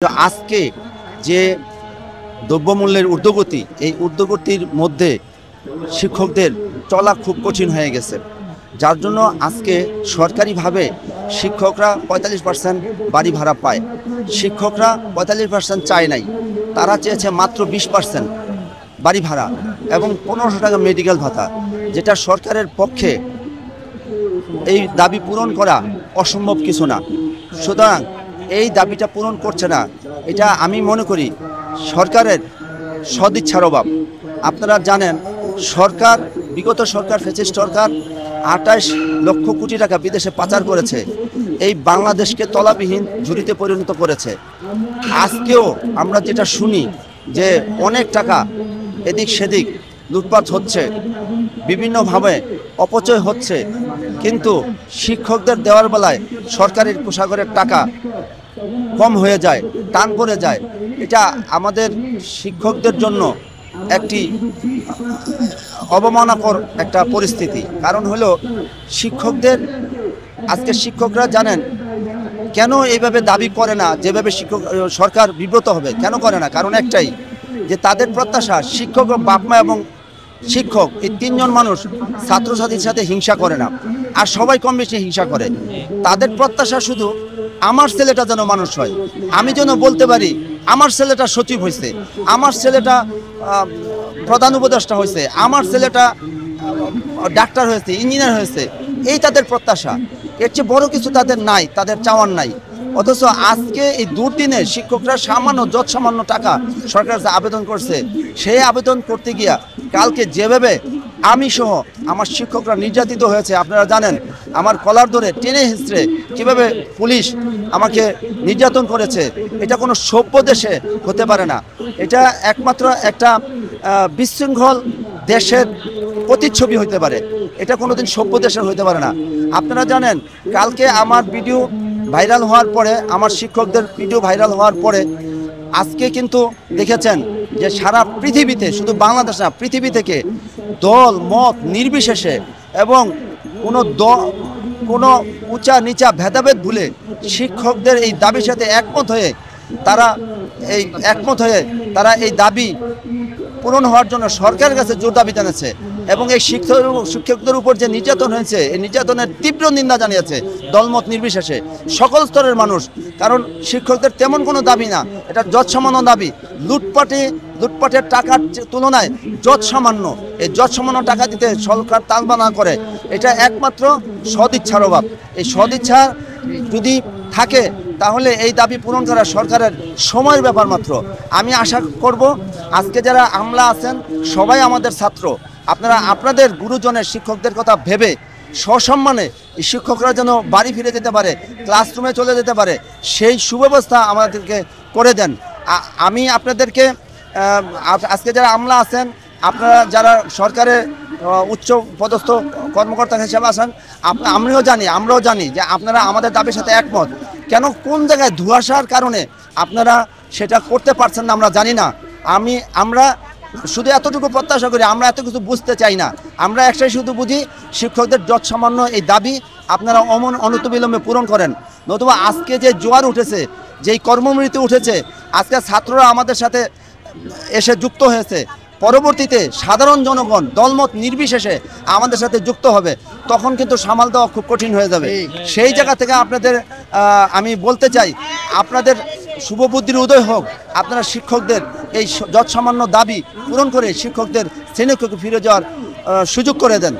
তো আজকে যে দ্রব্যমূল্যের ঊর্ধ্বগতি, এই ঊর্ধ্বগতির মধ্যে শিক্ষকদের চলা খুব কঠিন হয়ে গেছে। যার জন্য আজকে সরকারিভাবে শিক্ষকরা ৪৫% বাড়ি ভাড়া পায়। শিক্ষকরা ৪৫% চায় নাই, তারা চেয়েছে মাত্র ২০% বাড়ি ভাড়া এবং ১৫০০ টাকা মেডিকেল ভাতা, যেটা সরকারের পক্ষে এই দাবি পূরণ করা অসম্ভব কিছু না। সুতরাং এই দাবিটা পূরণ করছে না, এটা আমি মনে করি সরকারের সদিচ্ছার অভাব। আপনারা জানেন বিগত সরকার ফ্যাসিস্ট সরকার ২৮ লক্ষ কোটি টাকা বিদেশে পাচার করেছে, এই বাংলাদেশকে তলাবিহীন ঝুড়িতে পরিণত করেছে। আজকেও আমরা যেটা শুনি যে অনেক টাকা এদিক সেদিক লুটপাট হচ্ছে, বিভিন্নভাবে অপচয় হচ্ছে, কিন্তু শিক্ষকদের দেওয়ার বেলায় সরকারি কোষাগারের টাকা কম হয়ে যায়, টান পড়ে যায়। এটা আমাদের শিক্ষকদের জন্য একটি অবমাননাকর একটা পরিস্থিতি। কারণ হলো শিক্ষকরা জানেন কেন এইভাবে দাবি করে না, যেভাবে সরকার বিব্রত হবে কেন করে না, কারণ একটাই, যে তাদের প্রত্যাশা শিক্ষক, বাপ মা এবং শিক্ষক, এই তিনজন মানুষ ছাত্রছাত্রীর সাথে হিংসা করে না, আর সবাই কম বেশি হিংসা করে। তাদের প্রত্যাশা শুধু আমার ছেলেটা যেন মানুষ হয়, আমি যেন বলতে পারি আমার ছেলেটা সচিব হয়েছে, আমার ছেলেটা প্রধান উপদেষ্টা হয়েছে, আমার ছেলেটা ডাক্তার হয়েছে, ইঞ্জিনিয়ার হয়েছে। এই তাদের প্রত্যাশা, এর চেয়ে বড় কিছু তাদের নাই, তাদের চাওয়ার নাই। অথচ আজকে এই দুর্দিনে শিক্ষকরা সামান্য টাকা সরকার আবেদন করছে, সেই আবেদন করতে গিয়া কালকে যেভাবে আমি সহ আমার শিক্ষকরা নির্যাতিত হয়েছে, আপনারা জানেন, আমার কলার ধরে টেনে হিঁচড়ে কীভাবে পুলিশ আমাকে নির্যাতন করেছে, এটা কোনো সভ্য দেশে হতে পারে না। এটা একমাত্র একটা বিশৃঙ্খল দেশের প্রতিচ্ছবি হইতে পারে, এটা কোনোদিন সভ্য দেশের হইতে পারে না। আপনারা জানেন, কালকে আমার ভিডিও ভাইরাল হওয়ার পরে, আমার শিক্ষকদের ভিডিও ভাইরাল হওয়ার পরে আজকে কিন্তু দেখেছেন যে সারা পৃথিবীতে, শুধু বাংলাদেশ না, পৃথিবী থেকে দল মত নির্বিশেষে এবং কোনো উঁচা নিচা ভেদাভেদ ভুলে শিক্ষকদের এই দাবির সাথে একমত হয়ে তারা এই দাবি পূরণ হওয়ার জন্য সরকারের কাছে জোর দাবি জানিয়েছে। এবং এই শিক্ষকদের উপর যে নির্যাতন হয়েছে, এই নির্যাতনের তীব্র নিন্দা জানিয়েছে দলমত নির্বিশেষে সকল স্তরের মানুষ। কারণ শিক্ষকদের তেমন কোনো দাবি না, এটা যৎসামান্য দাবি। লুটপাটের টাকার তুলনায় যৎসামান্য, এই যৎসামান্য টাকা দিতে সরকার তালবা না করে, এটা একমাত্র সদিচ্ছার অভাব। এই সদিচ্ছা যদি থাকে তাহলে এই দাবি পূরণ করা সরকারের সময়ের ব্যাপার মাত্র। আমি আশা করব আজকে যারা আমলা আছেন সবাই আমাদের ছাত্র, আপনারা আপনাদের গুরুজনের শিক্ষকদের কথা ভেবে সসম্মানে শিক্ষকরা যেন বাড়ি ফিরে যেতে পারে, ক্লাসরুমে চলে যেতে পারে, সেই সুব্যবস্থা আমাদেরকে করে দেন। আমি আপনাদেরকে আজকে যারা আমলা আছেন, আপনারা যারা সরকারের উচ্চ পদস্থ কর্মকর্তা হিসেবে আছেন, আমরাও জানি যে আপনারা আমাদের দাবির সাথে একমত। কেন কোন জায়গায় ধোঁয়াশার কারণে আপনারা সেটা করতে পারছেন না আমরা জানি না। আমরা শুধু এতটুকু প্রত্যাশা করি, আমরা এত কিছু বুঝতে চাই না। আমরা একটাই শুধু বুঝি, শিক্ষকদের যৎসামান্য এই দাবি আপনারা অনতিবিলম্বে পূরণ করেন, নতুবা আজকে যে জোয়ার উঠেছে, যেই কর্মমৃত্যু উঠেছে, আজকে ছাত্ররা আমাদের সাথে এসে যুক্ত হয়েছে, পরবর্তীতে সাধারণ জনগণ দলমত নির্বিশেষে আমাদের সাথে যুক্ত হবে, তখন কিন্তু সামাল দেওয়া খুব কঠিন হয়ে যাবে। সেই জায়গা থেকে আপনাদের আমি বলতে চাই, আপনাদের শুভবুদ্ধির উদয় হোক, আপনারা শিক্ষকদের এই যৎসামান্য দাবি পূরণ করে শিক্ষকদের শ্রেণীকক্ষে ফিরে যাওয়ার সুযোগ করে দেন।